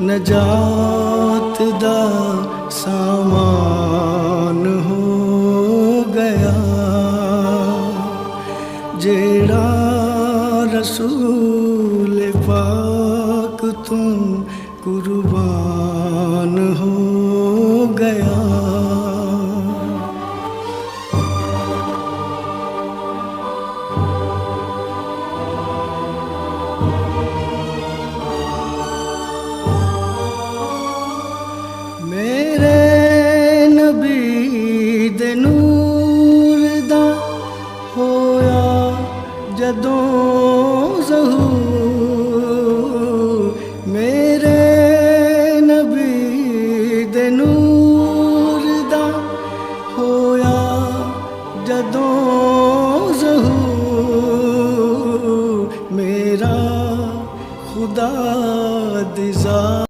नजात दा सामान हो गया, जेड़ा रसूल पाक तू कुर्बान हो गया।